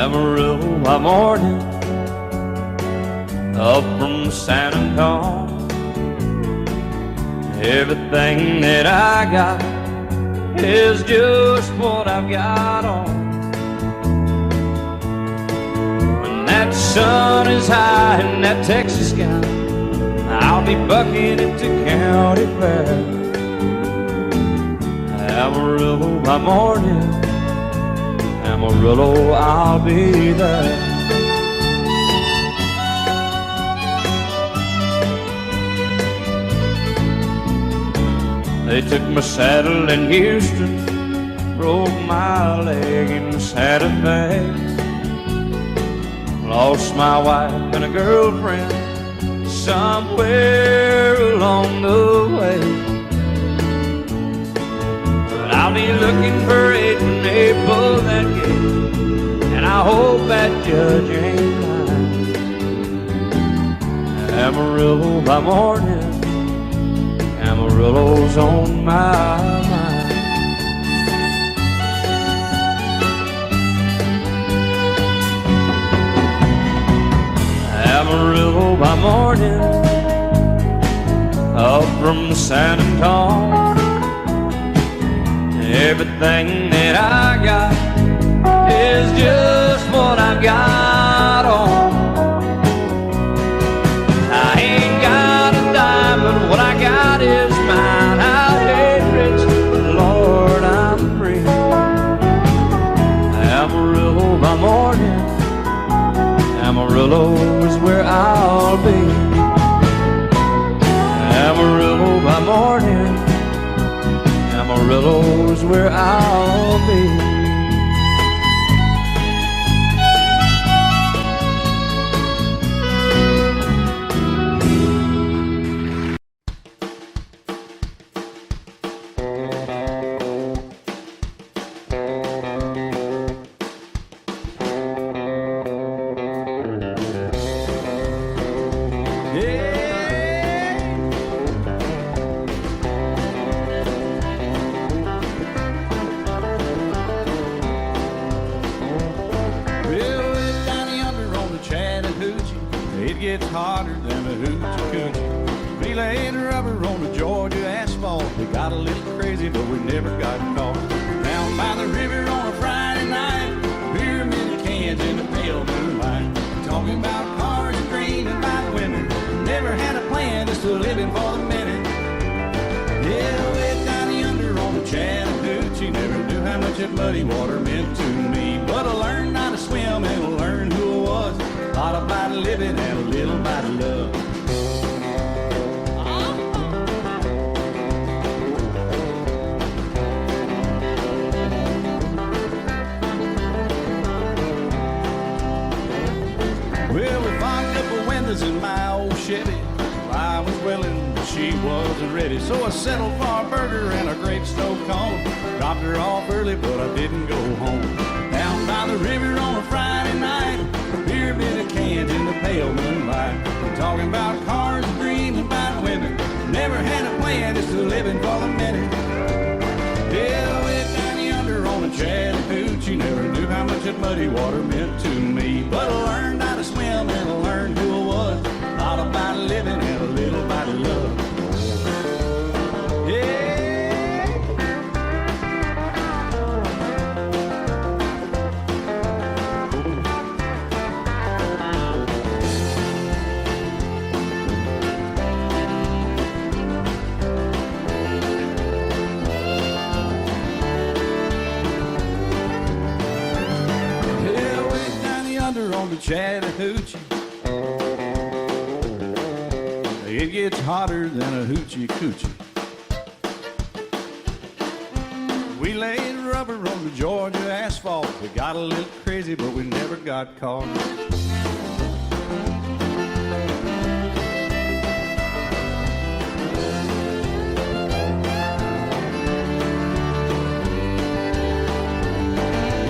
Amarillo by morning, up from San Antonio. Everything that I got is just what I've got on. When that sun is high in that Texas sky, I'll be bucking it to county fair. Amarillo by morning, Amarillo, I'll be there. They took my saddle in Houston, broke my leg in Santa Fe. Lost my wife and a girlfriend somewhere along the way. But I'll be looking for it when they pull that gate, and I hope that judge ain't lying. Amarillo by morning, Amarillo's on my mind. Amarillo by morning, up from San Antonio. Everything that I got is just what I've got on. I ain't got a dime, but what I got is mine. I ain't rich, but Lord, I'm free. Amarillo by morning, Amarillo is where I'll be. Amarillo by morning, Amarillo is where I'll be. It gets hotter than a hoochie coochie. We laid rubber on the Georgia asphalt. We got a little crazy, but we never got caught. Down by the river on a Friday night, pyramid of cans in the pale moonlight. Talking about cars and dreaming about women. Never had a plan, just living for the minute. Yeah, way down yonder on the Chattahoochee. Never knew how much that muddy water meant to me. But I learned how to swim and I learned who I was. A lot about living and a little about love. Well, we fogged up the windows in my old Chevy. I was willing, but she wasn't ready. So I settled for a burger and a great snow cone. Dropped her off early, but I didn't go home. Down by the river on a Friday night, a pyramid of cans in the pale moonlight. We're talking about cars, dreaming about women. Never had a plan, just living for the minute. Yeah, way down yonder on the Chattahoochee. Never knew how much that muddy water meant to me. But I learned how to swim and I learned who I was. A lot about living and a little about love. Yeah. On the Chattahoochee, it gets hotter than a hoochie coochie. We laid rubber on the Georgia asphalt. We got a little crazy, but we never got caught.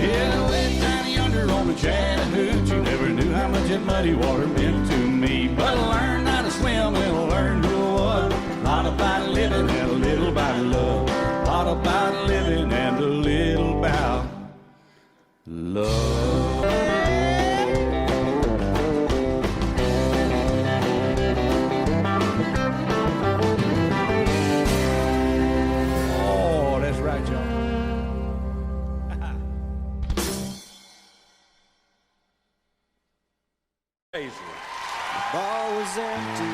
Yeah, way down yonder on the Chattahoochee. Never knew how much that muddy water meant to me. But I learned how to swim and I learned who I was. A lot about living and a little about love. A lot about living and a little about love. bar was empty.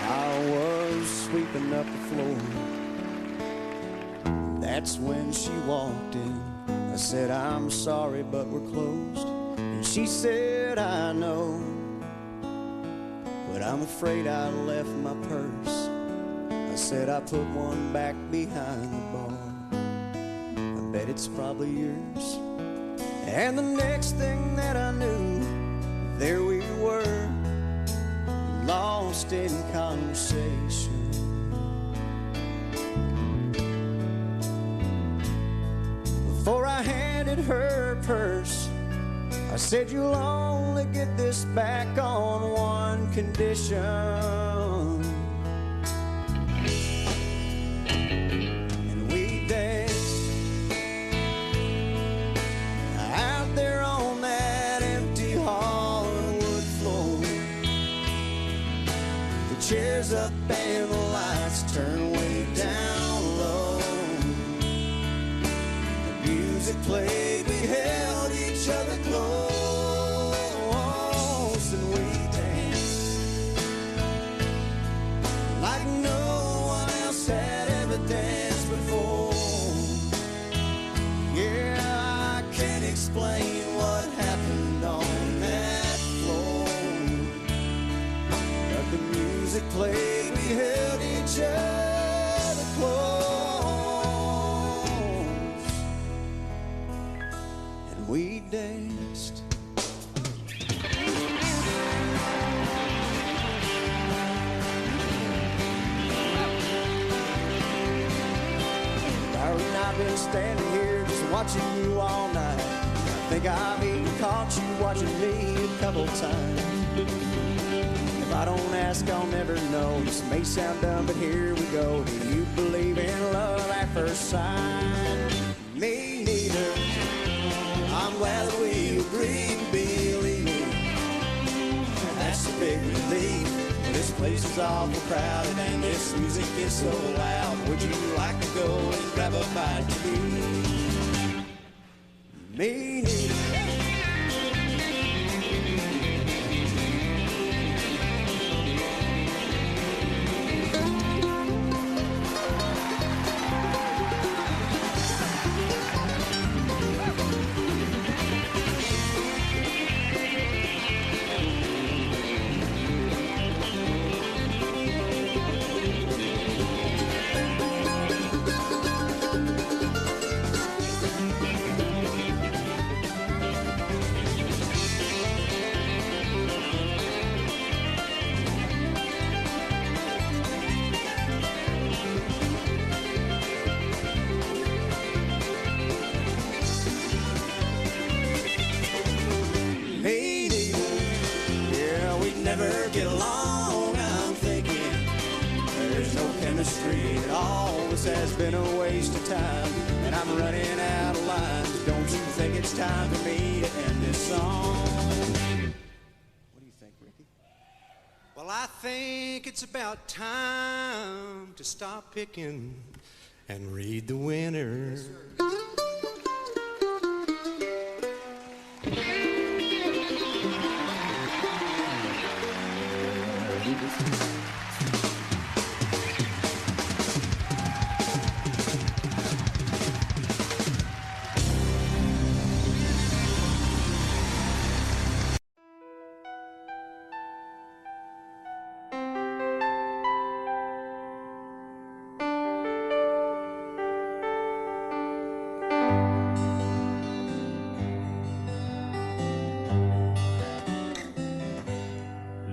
I was sweeping up the floor. That's when she walked in. I said, I'm sorry, but we're closed. And she said, I know, but I'm afraid I left my purse. I said, I put one back behind the bar. I bet it's probably yours. And the next thing that I knew, there we were, lost in conversation. Before I handed her purse, I said, you'll only get this back on one condition. And we danced out there on that empty hardwood floor. The chairs up and the lights turned way down low. The music played, we held each other close. Danced before. Yeah, I can't explain what happened on that floor, but the music played, we held each other close, and we danced. I've been standing here just watching you all night. I think I've even caught you watching me a couple times. If I don't ask, I'll never know. This may sound dumb, but here we go. Do you believe in love at first sight? Me neither. I'm glad that we agreed to believe it. That's a big relief. This place is awful crowded and this music is so loud. Would you like to go and grab a bite to eat? Me neither. Never get along, I'm thinking. There's no chemistry at all. This has been a waste of time, and I'm running out of lines. Don't you think it's time for me to end this song? What do you think, Ricky? Well, I think it's about time to stop picking and read the winner. Yes,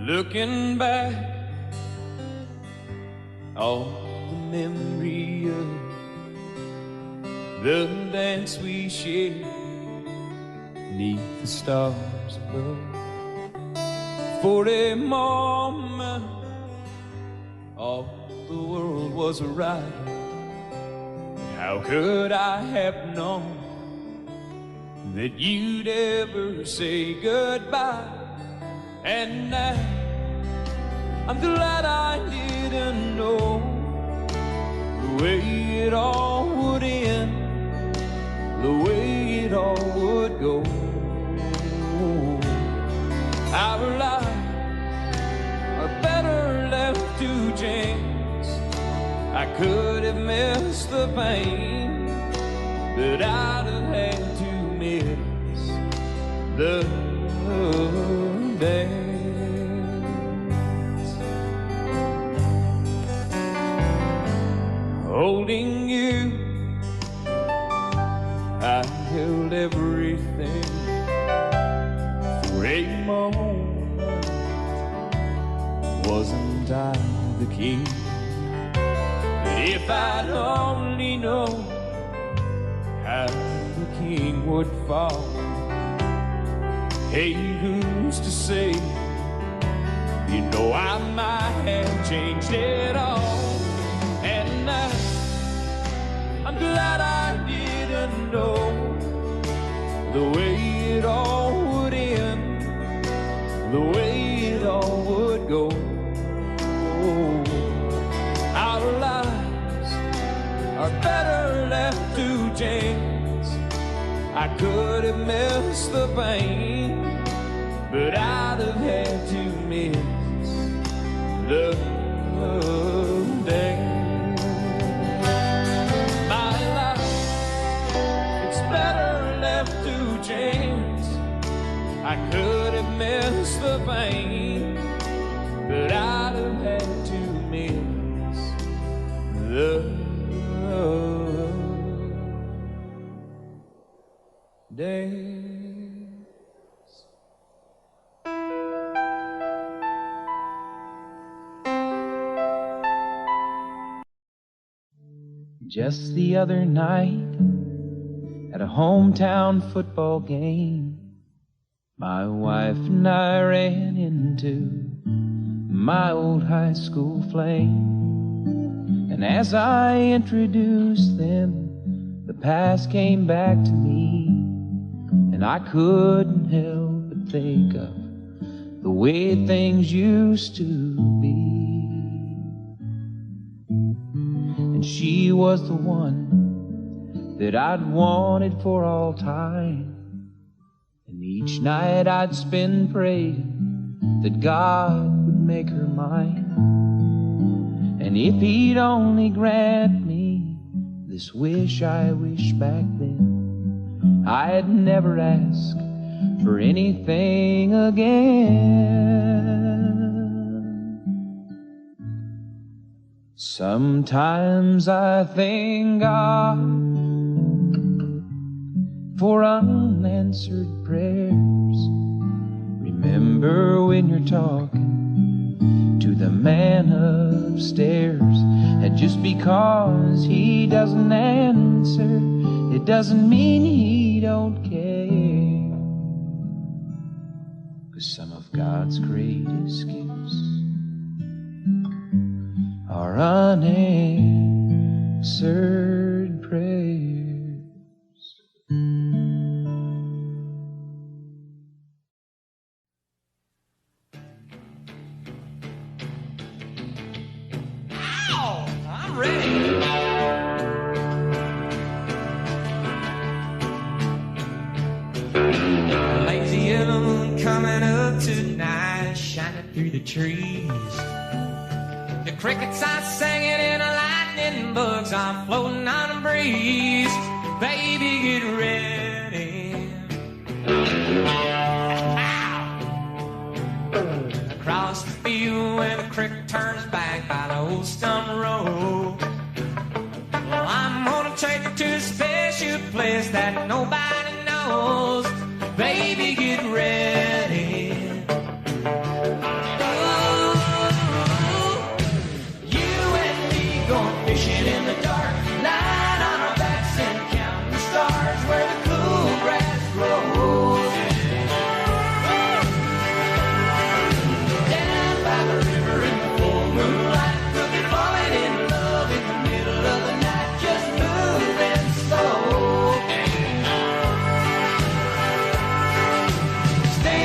Looking back, all the memory of the dance we shared neath the stars above. For a moment, all the world was right. How could I have known that you'd ever say goodbye? And now I'm glad I didn't know the way it all would end, the way it all would go. Our lives are better left to chance. I could have missed the pain, but I'd have had to miss the dance. Holding you, I held everything for a moment. Wasn't I the king? But if I'd only known how the king would fall, hey, who's to say? You know, I might have changed it all. And I'm glad I didn't know the way it all would end, the way it all would go. Our lives are better left to chance. I could have missed the pain, but I'd have had to miss the day. My life, it's better left to chance. I could have missed the pain, but I'd have had to miss the days. Just the other night, at a hometown football game, my wife and I ran into my old high school flame. And as I introduced them, the past came back to me, and I couldn't help but think of the way things used to be. And she was the one that I'd wanted for all time, and each night I'd spend praying that God would make her mine. And if he'd only grant me this wish I wished back then, I'd never ask for anything again. Sometimes I thank God for unanswered prayers. Remember when you're talking to the man upstairs, and just because he doesn't answer, it doesn't mean he don't care. 'Cause some of God's greatest gifts are unanswered prayers. I'm ready. Lazy yellow moon coming up tonight, shining through the trees. The crickets are singing and the lightning bugs are floating on the breeze. Baby, get ready. Across the field where the creek turns back by the old stone road. Well, I'm gonna take you to a special place that nobody knows. Baby, get ready. Ooh, you and me going fishing in the dark, lying on our backs and counting the stars where the cool grass grows. Down by the river in the full moonlight, we'll be falling in love in the middle of the night, just moving slow. Stay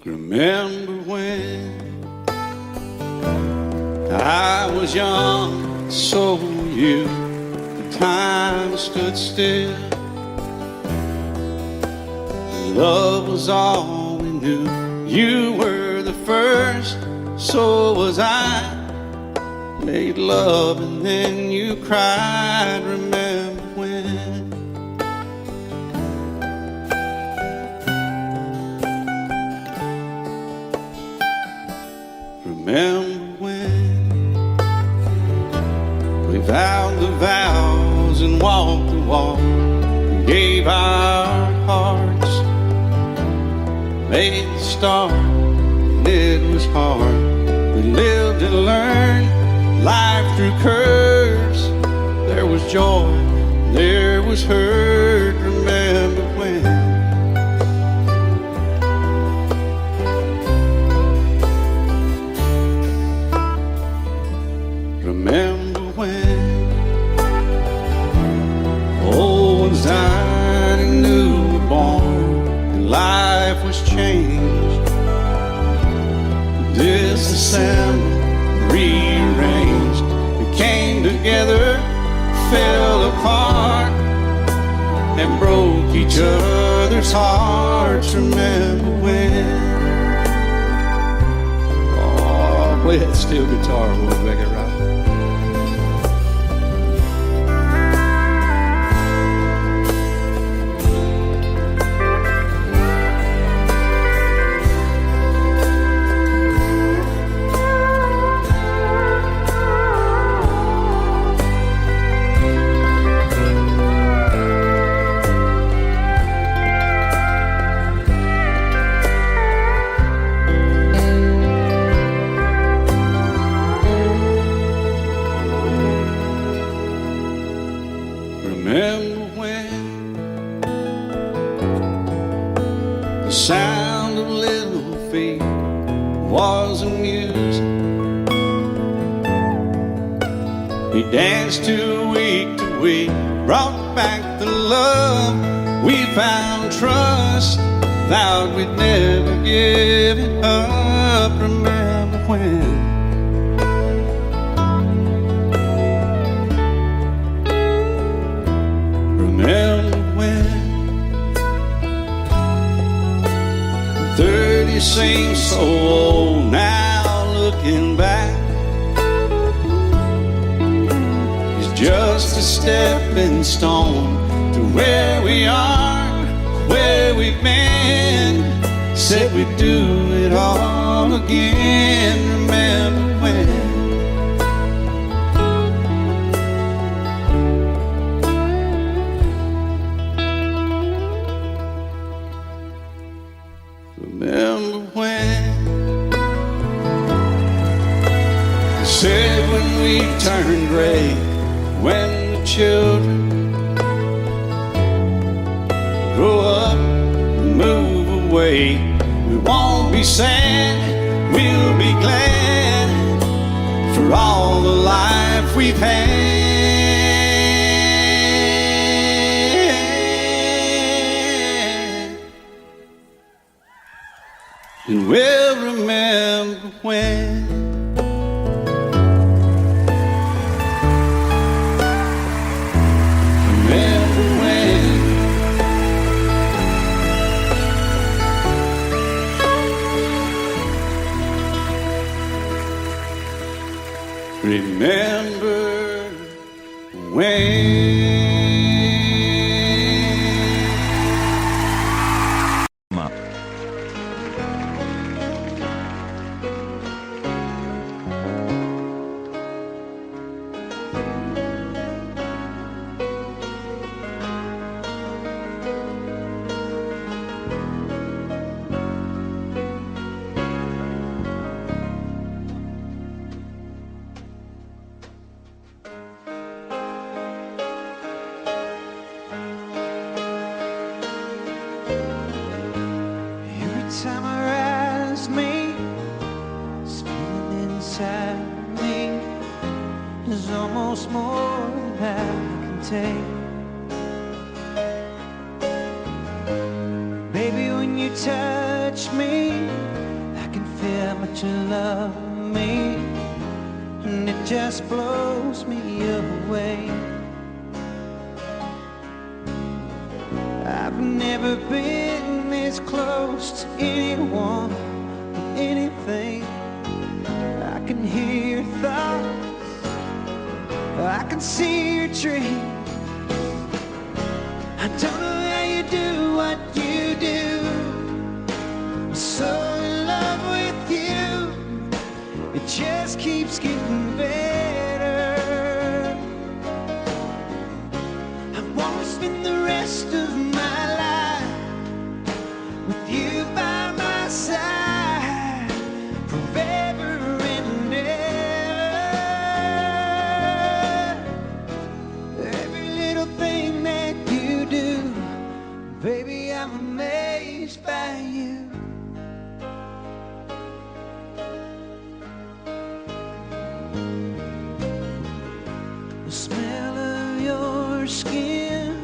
Remember when I was young, so were you. The time stood still. Love was all we knew. You were the first, so was I. Made love and then you cried. Remember when? Remember when we vowed the vows and walked the walk, and gave our hearts, made the start, and it was hard. We lived and learned life through curves. There was joy, there was hurt. Remember when? Remember when old ones died and new were born, and life was changed, disassembled, rearranged. We came together, fell apart, and broke each other's hearts. Remember when? Oh, play that steel guitar, we'll make it right. Remember when the sound of little feet was a music we danced to week, brought back the love we found, trust, vowed we'd never give it up. Remember when? Remember when 30 seems so old now, looking back, it's just a stepping stone to where we are, where we've been. Said we'd do it all again. Remember when? Remember when they said when we turned gray, when the children grow up and move away, we won't be sad, we'll be glad for all the life we've had. And we'll remember when. Remember when. Remember when. Time I rise me, spinning inside me, there's almost more than I can take. Baby, when you touch me, much you love me, and it just blows me away. I've never been this close to anyone or anything. I can hear your thoughts, I can see your dreams. I don't know how you do what you do. I'm so in love with you, it just keeps getting better. I wanna spend the rest of my life with you by my side, forever and ever. Every little thing that you do, baby, I'm amazed by you. The smell of your skin,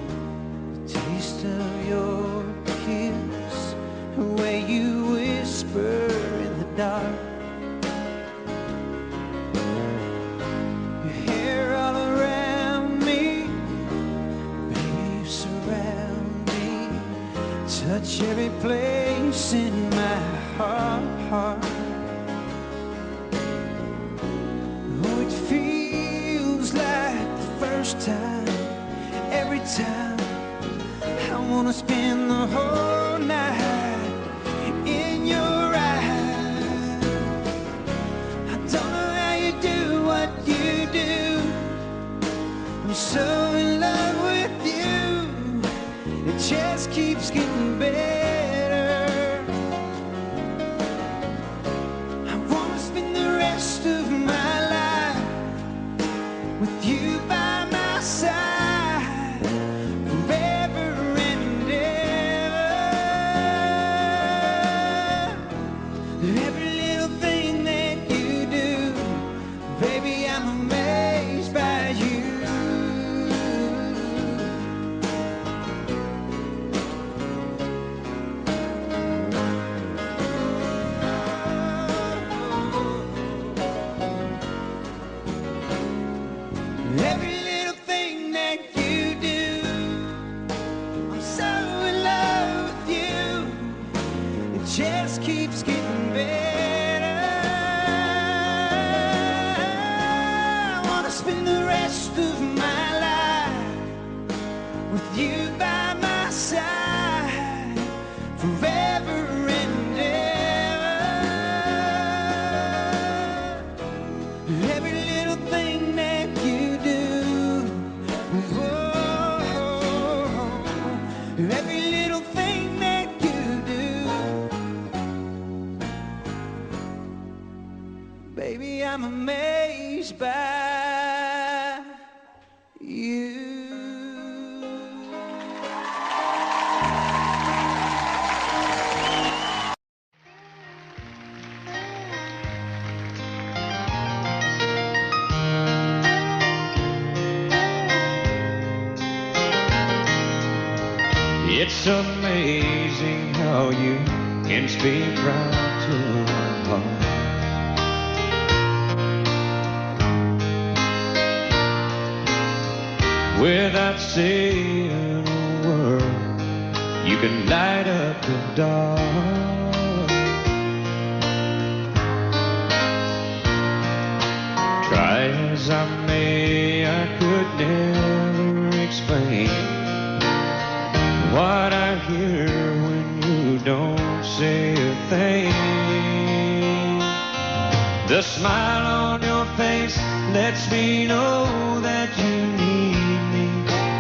the taste of your kiss, the way you whisper in the dark, your hair all around me, baby, you surround me, touch every place in my heart. Oh, it feels like the first time, every time. I wanna spend the whole night in your eyes. I don't know how you do what you do. I'm so in love with you, it just keeps getting better. I wanna spend the rest of my life with you by my side, forever and ever. Every little thing that you do, baby, I'm amazed by you. Every little thing that you do, I'm so in love with you, it just keeps getting better. I wanna spend the rest of my life with you by my side, forever and ever. Every little thing that you do, every little thing that you do, baby, I'm amazed by you. It's amazing how you can speak right to my heart. Without saying a word, you can light up the dark. Try as I may, I could never explain what I hear when you don't say a thing. The smile on your face lets me know that you need me.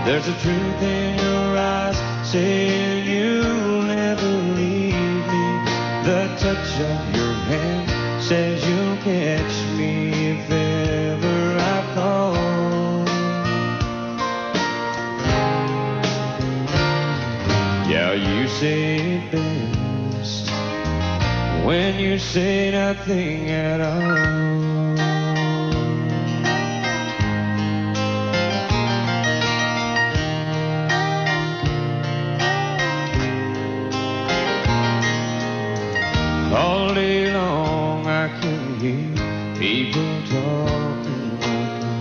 There's a truth in your eyes saying you'll never leave me. The touch of your hand says you'll catch me if ever I call. Yeah, you say it best when you say nothing at all. All day long I can hear people talking like that.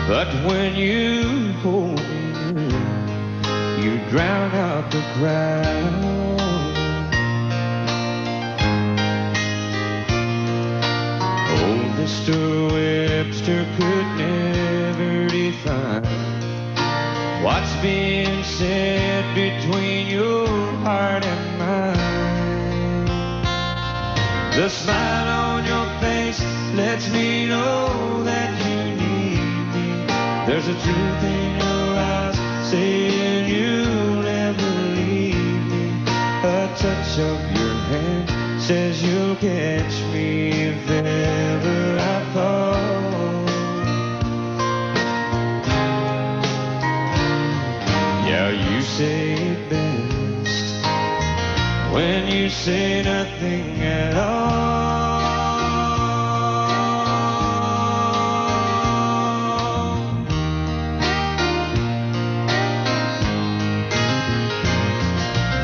But when you pull me in, you drown out the crowd. Oh, Mr. Webster could never define what's being said between your heart and mine. The smile on your face lets me know that you need me. There's a truth in your eyes saying you'll never leave me. A touch of your hand says you'll catch me if ever I fall. Yeah, you say it best when you say nothing at all.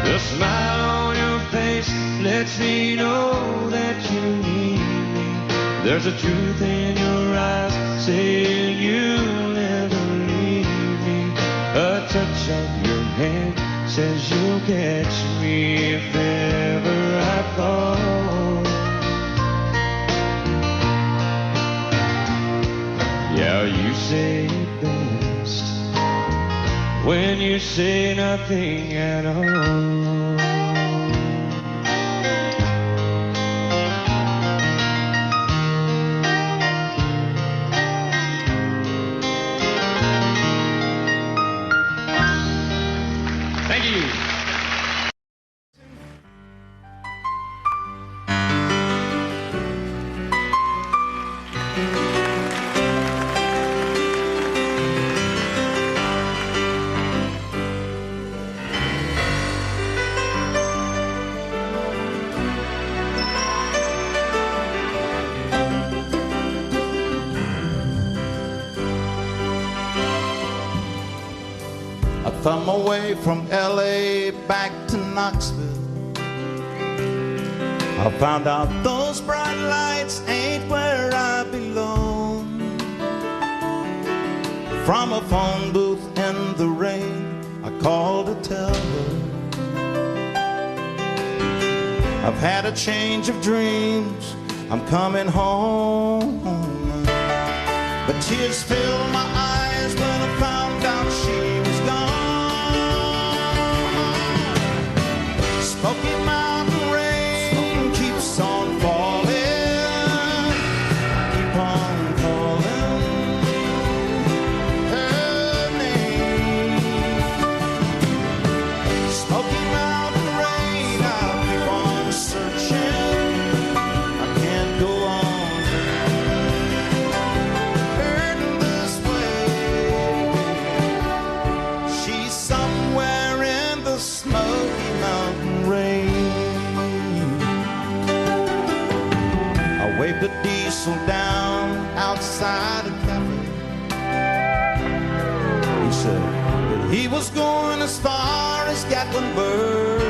The smile on your face lets me know that you need me. There's a truth in your eyes saying you'll never leave me. A touch of your hand says you'll catch me if ever I fall. Yeah, you say it best when you say nothing at all. Thank you. I thumb away from LA back to Knoxville. I found out those bright lights ain't where I belong. From a phone booth in the rain, I called to tell her I've had a change of dreams, I'm coming home. But tears filled my eyes when I found out she was gone. Smoky Mountain rain keeps on falling, keep on calling her name. Smoky Mountain rain, I'll keep on searching, I can't go on hurting this way. She's somewhere in the Smoky Mountain rain. I waved a diesel down outside a cafe. He said that he was going as far as Gatlinburg.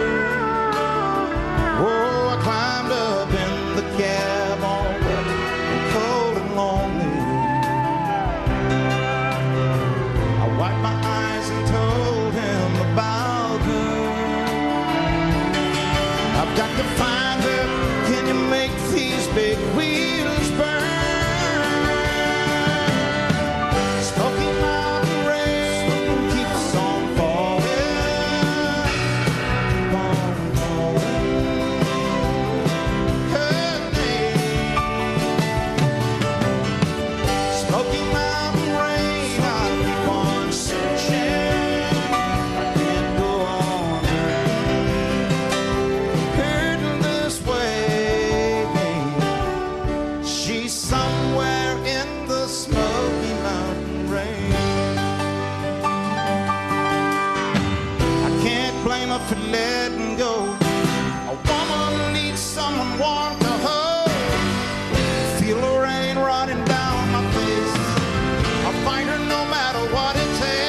Oh, I climbed up in the cab all wet and cold and lonely. I wiped my eyes and told him about her. I've got to find her. Can you make these big wheels burn? Smoky Mountain rain keeps on falling, keep on calling her name. Smoky Mountain rain, I'll keep on searching, I can't go on hurting this way. She's somewhere in the Smoky Mountain rain. I can't blame her for letting go. A woman needs someone warm to hold. Feel the rain running down my face. I'll find her no matter what it takes.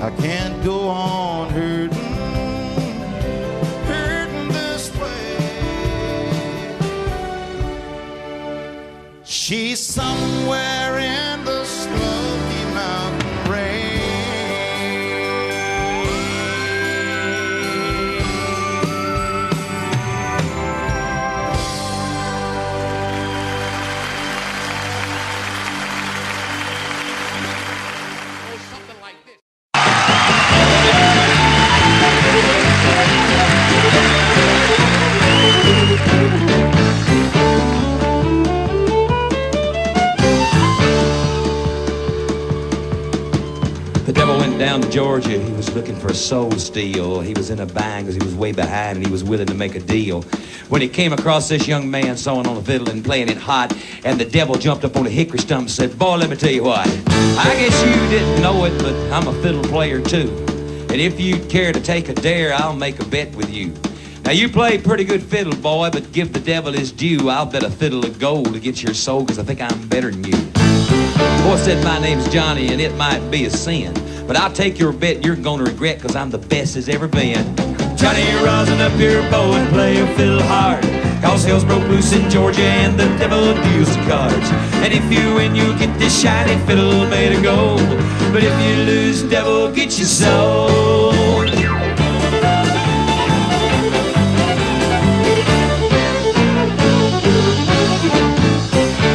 I can't go on hurting this way. She's somewhere in the Smoky Mountain rain. The devil went down to Georgia. He was looking for a soul to steal. He was in a bind because he was way behind and he was willing to make a deal. When he came across this young man sawing on a fiddle and playing it hot, and the devil jumped up on a hickory stump and said, "Boy, let me tell you what. I guess you didn't know it, but I'm a fiddle player too. And if you'd care to take a dare, I'll make a bet with you. Now you play pretty good fiddle, boy, but give the devil his due. I'll bet a fiddle of gold to get your soul, because I think I'm better than you." The boy said, "My name's Johnny, and it might be a sin, but I'll take your bet you're gonna regret, because I'm the best as ever been." Johnny, you're rising up your bow and play a fiddle hard, cause hell's broke loose in Georgia and the devil deals the cards. And if you win, you'll get this shiny fiddle made of gold, but if you lose, devil, get your soul.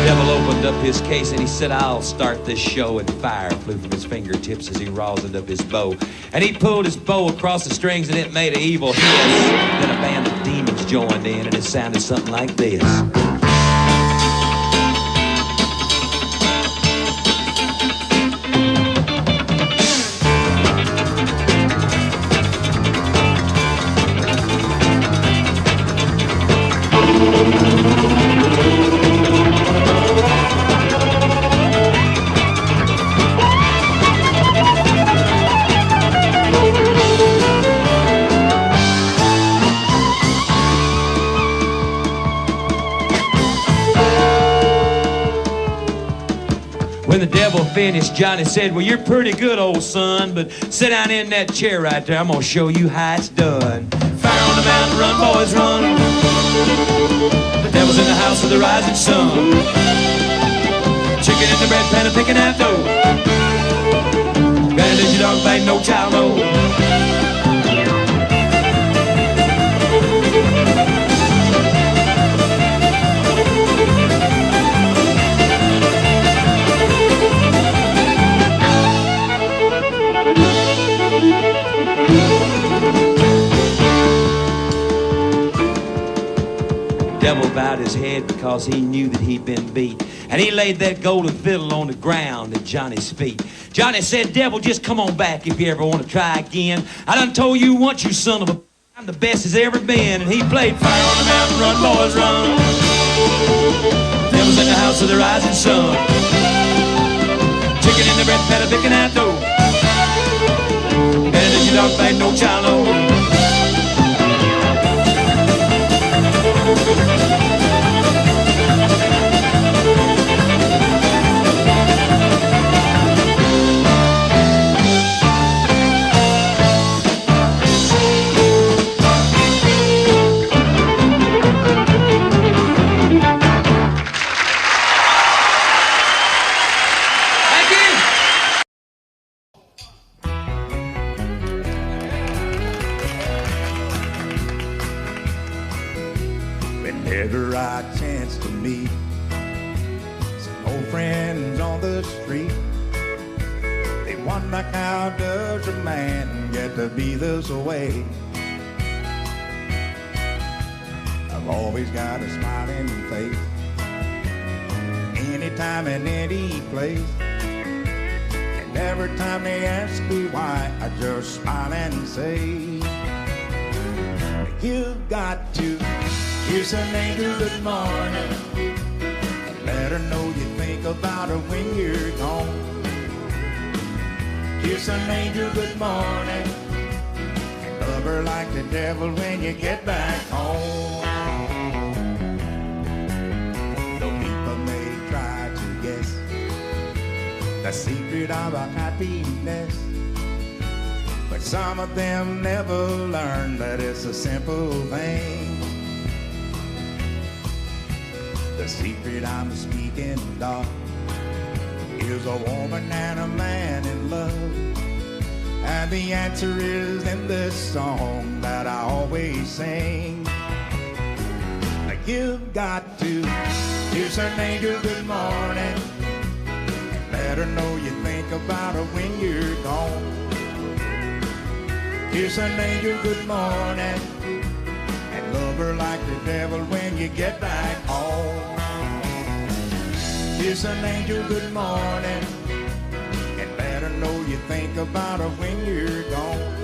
Devil opened up his case and he said, "I'll start this show," and fire flew from his fingertips as he rosined up his bow. And he pulled his bow across the strings and it made an evil hiss. Then a band of demons joined in and it sounded something like this. When the devil finished, Johnny said, "Well, you're pretty good, old son, but sit down in that chair right there. I'm gonna show you how it's done. Fire on the mountain, run, boys, run. The devil's in the house of the rising sun. Chicken in the bread pan and picking out dough. Granny, your dog bang, no child, no." Devil bowed his head because he knew that he'd been beat, and he laid that golden fiddle on the ground at Johnny's feet. Johnny said, "Devil, just come on back if you ever want to try again. I done told you once, you son of a, I'm the best as ever been." And he played "Fire on the Mountain, Run, Boys, Run." Devil's in the house of the rising sun. Chicken in the bread pan of picking out dough. And if your dog bang, no child, no. Whenever I chance to meet some old friends on the street, they wonder, how does a man get to be this way? I've always got a smiling face, anytime and any place. And every time they ask me why, I just smile and say, "You've got to kiss an angel good morning, and let her know you think about her when you're gone. Kiss an angel good morning, and love her like the devil when you get back home." Though people may try to guess the secret of our happiness, but some of them never learn that it's a simple thing. The secret I'm speaking of is a woman and a man in love. And the answer is in this song that I always sing. You've got to kiss an angel good morning, let her know you think about her when you're gone. Kiss an angel good morning and love her like the devil when you get back home. Kiss an angel good morning and let her know you think about her when you're gone.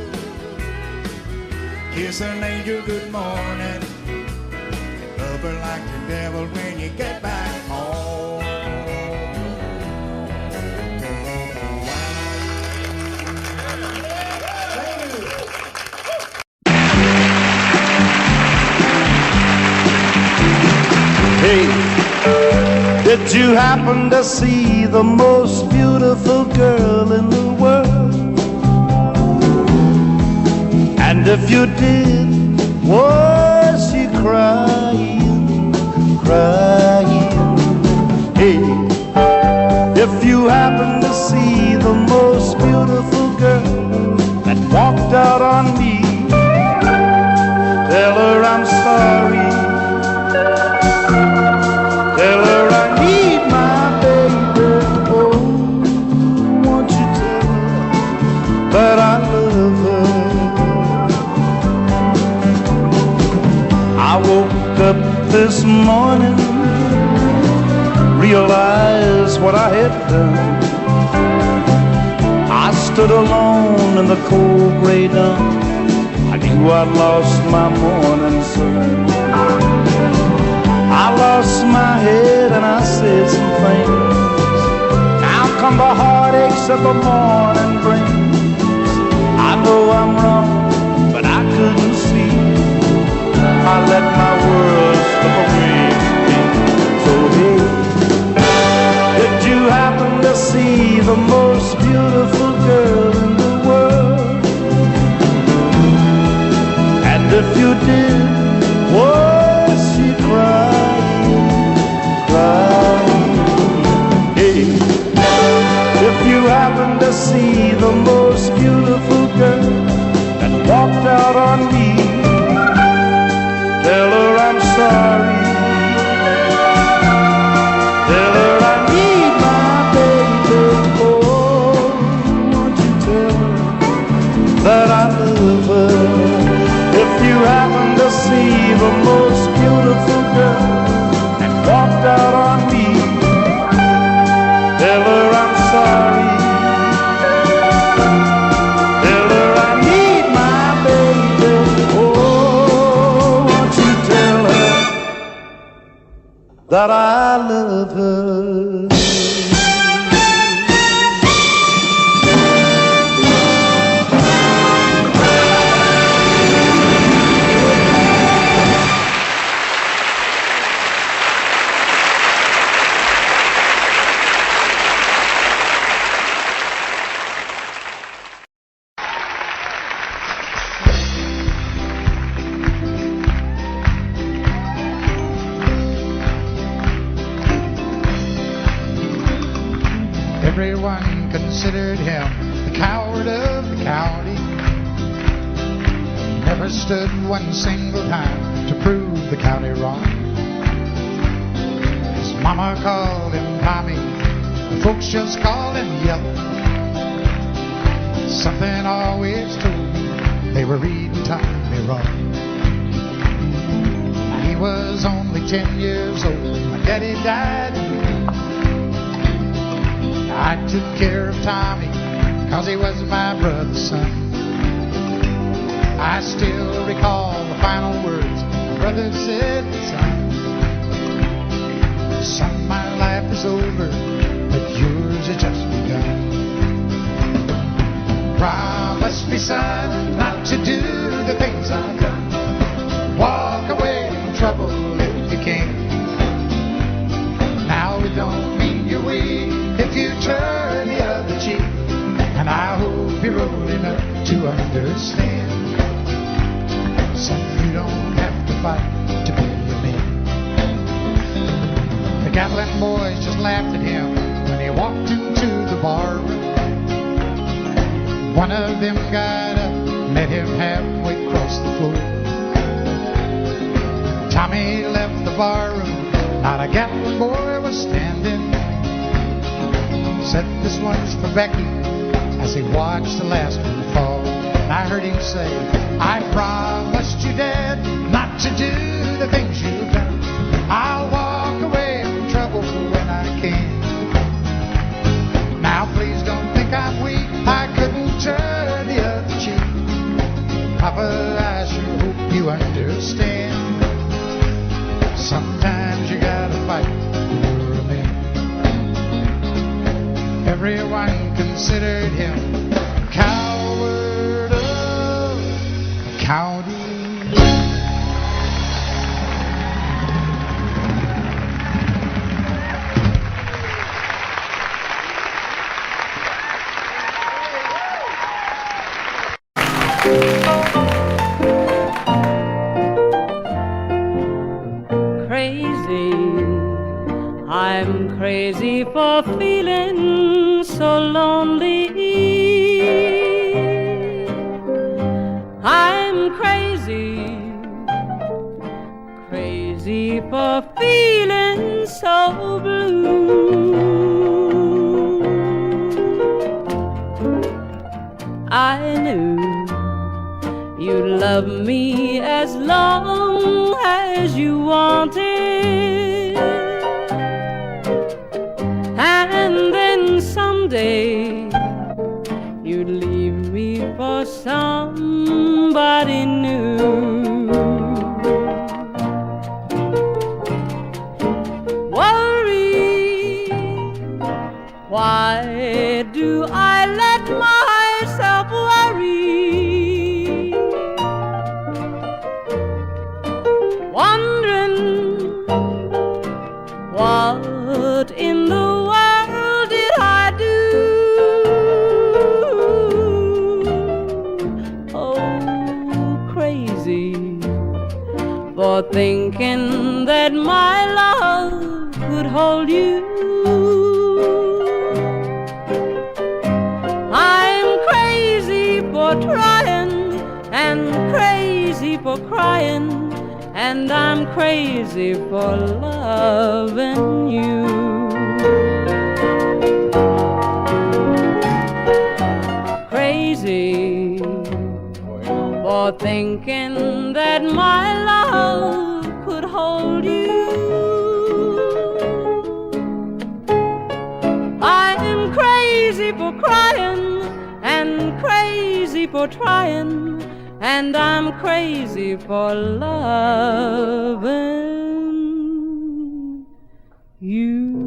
Kiss an angel good morning, love her like the devil when you get back home. Hey, did you happen to see the most beautiful girl in the world? And if you did, was she crying, crying? Hey, if you happen to see the most beautiful girl that walked out on me, tell her I'm sorry. Tell her I need my baby. Oh, won't you tell her that I love her? I woke up this morning, realized what I had done. I stood alone in the cold gray dawn. I knew I'd lost my morning sun. I lost my head and I said some things. Now come the heartaches that the morning brings. I know I'm wrong, but I couldn't see. I let my world slip away from me. So hey, did you happen to see the most beautiful girl in the world? And if you did, was she crying, crying? Hey, if you happen to see the most beautiful girl that walked out on me, tell her I'm sorry. Tell her I need my baby. Oh, won't you tell her that I love her? If you happen to see the most beautiful girl that walked out on me, tell her I'm sorry. Tell her I need my baby. Oh, won't you tell her that I love her? Everyone considered him the coward of the county. Never stood one single time to prove the county wrong. His mama called him Tommy, the folks just called him Yellow. Something always told me they were reading Tommy wrong. He was only 10 years old, my daddy died. I took care of Tommy, 'cause he was my brother's son. I still recall the final words my brother said, son, my life is over, but yours has just begun. Promise me, son, not to do the things I've done. Walk away from trouble if you can. Now it don't mean you're weak if you turn the other cheek, and I hope you're old enough to understand. Son, you don't have to fight to be a man. The Gatlin boys just laughed at him when he walked into the bar room. One of them got up, met him halfway across the floor. Tommy left the bar room, not a Gatlin boy was standing. Said, this one's for Becky, as he watched the last one fall. And I heard him say, I promised you, Dad, not to do the things you've done. I'll walk away from trouble when I can. Now please don't think I'm weak, I couldn't turn the other cheek. Papa, I sure hope you understand. Sometimes you gotta fight for a man. Everyone considered him coward of the county. Crazy, I'm crazy for feeling so lonely. I'm crazy, crazy for feeling so blue. I knew you'd love me as long as you wanted, and then someday you'd leave me for somebody new. Worry, why do I let myself worry? Wondering, what in the world did I do? Oh, crazy for thinking that my love could hold you. I'm crazy for trying and crazy for crying, and I'm crazy for loving you. Crazy for thinking that my love could hold you. I'm crazy for crying and crazy for trying, and I'm crazy for loving you.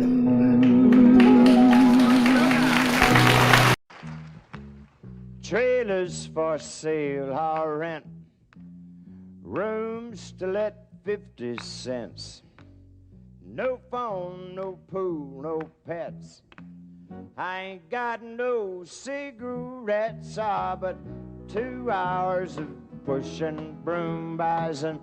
Trailers for sale or rent, rooms to let 50 cents. No phone, no pool, no pets. I ain't got no cigarettes, but 2 hours of pushing broom buys an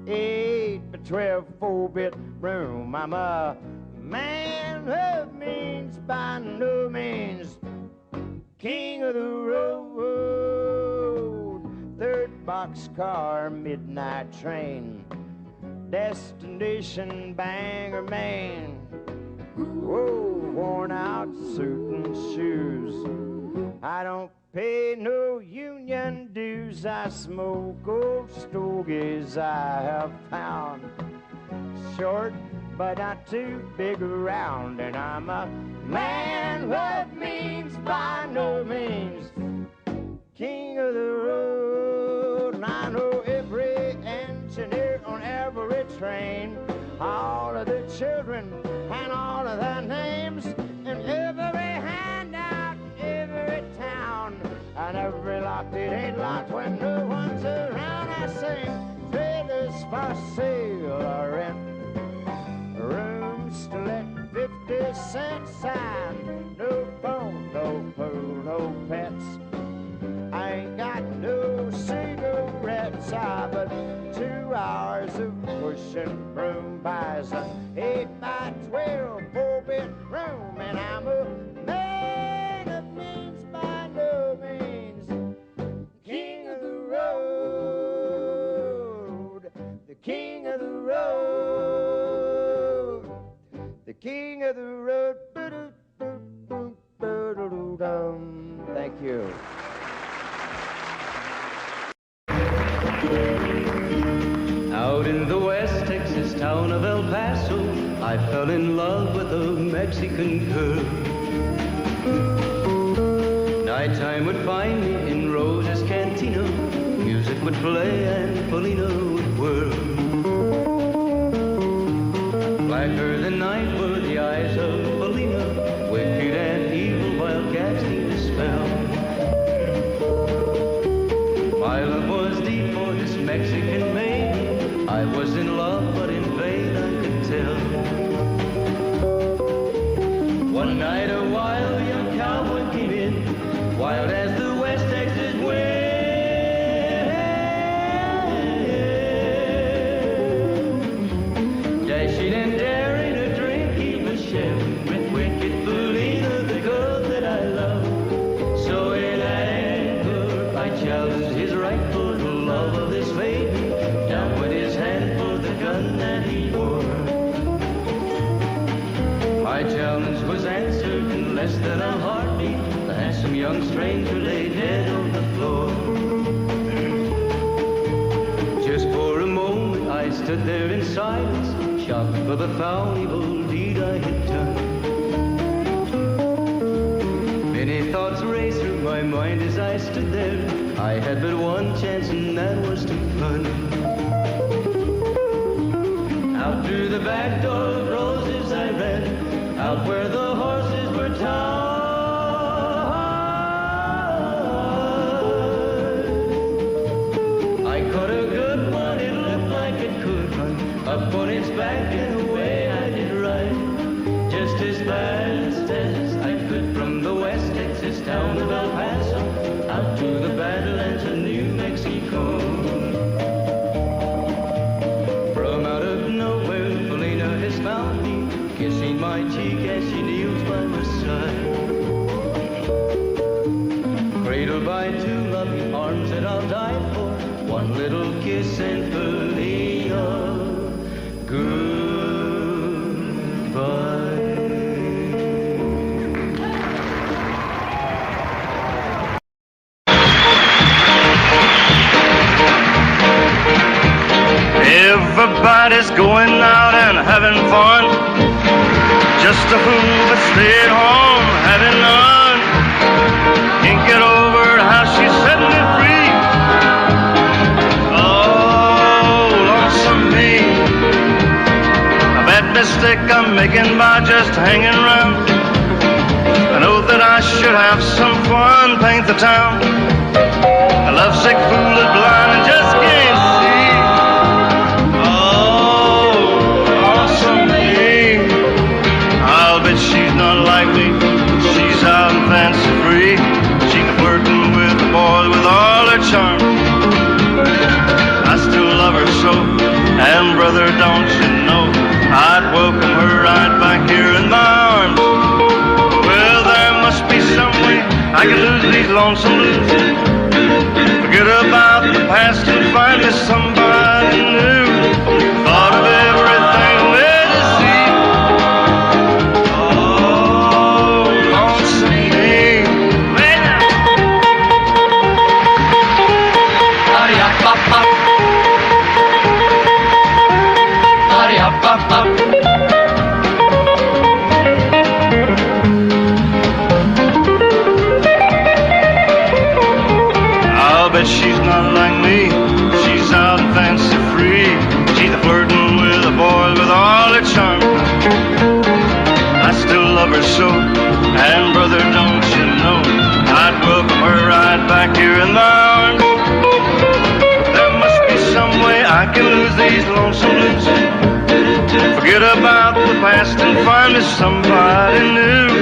8 by 12 4-bit room. I'm a man of means, by no means king of the road. Third boxcar, midnight train, destination Bangor, Maine. Whoa, worn out suit and shoes. I don't pay no union dues. I smoke old stogies I have found. Short, but not too big around. And I'm a man of means, by no means king of the road. And I know every engineer on every train, all of the children and all of their names, and every handout in every town, and every lock that ain't locked when no one's around. I sing trailers for sale or rent, rooms to let 50 cents sign. No phone, no pool, no pets. I ain't got no cigarettes. But 2 hours of pushing broom buys a 8x12 4-bedroom, and I'm a man of means by no means. King of the road, the king of the road, the king of the road. Thank you. Out in the West Texas town of El Paso, I fell in love with a Mexican girl. Nighttime would find me in Rose's Cantina. Music would play and Felina would whirl. Blacker than night were the eyes of Felina, wicked and evil while cats need a spell. My love was deep for this Mexican maiden. I was in love, but in vain I could tell. One night a wild young cowboy came in, wild as the West Texas wind. Dashing and daring a drink he was sharing with wicked Felina, the girl that I love. So in anger I challenged his right for the love of this maiden. Down went his hand for the gun that he wore. My challenge was answered in less than a heartbeat. The handsome young stranger lay dead on the floor. Just for a moment I stood there in silence, shocked for the foul evil deed I had done. Many thoughts raced through my mind as I stood there. I had but one chance and that was to run. Out through the back door of Roses I ran, out where the horses were tied. I caught a good one, it looked like it could run, up on its back and away I did ride. Just as fast as I could from the West Texas town of El Paso, out to the Badlands of New Mexico. From out of nowhere, Felina has found me, kissing my cheek as she kneels by my side. Cradled by two loving arms that I'll die for, one little kiss and Felina, goodbye. Everybody's going out and having fun. Just a fool but stay at home having none. Can't get over how she's setting it free. Oh, lonesome me. A bad mistake I'm making by just hanging around. I know that I should have some fun, paint the town. A lovesick fool is blind and just can't see. She's not like me, she's out and fancy free. She's flirting with the boys with all her charm. I still love her so, and brother, don't you know, I'd welcome her right back here in my arms. Well, there must be some way I can lose these lonesome blues. Forget about the past and find me somebody new. Thought of everything there to see. I'll bet she's not like me. She's out and fancy free. She's flirting with a boy with all her charm. I still love her so, and brother, don't you know, I'd welcome her right back here in my arms. There must be some way I can lose these lonesome blues. Forget about the past and find me somebody new.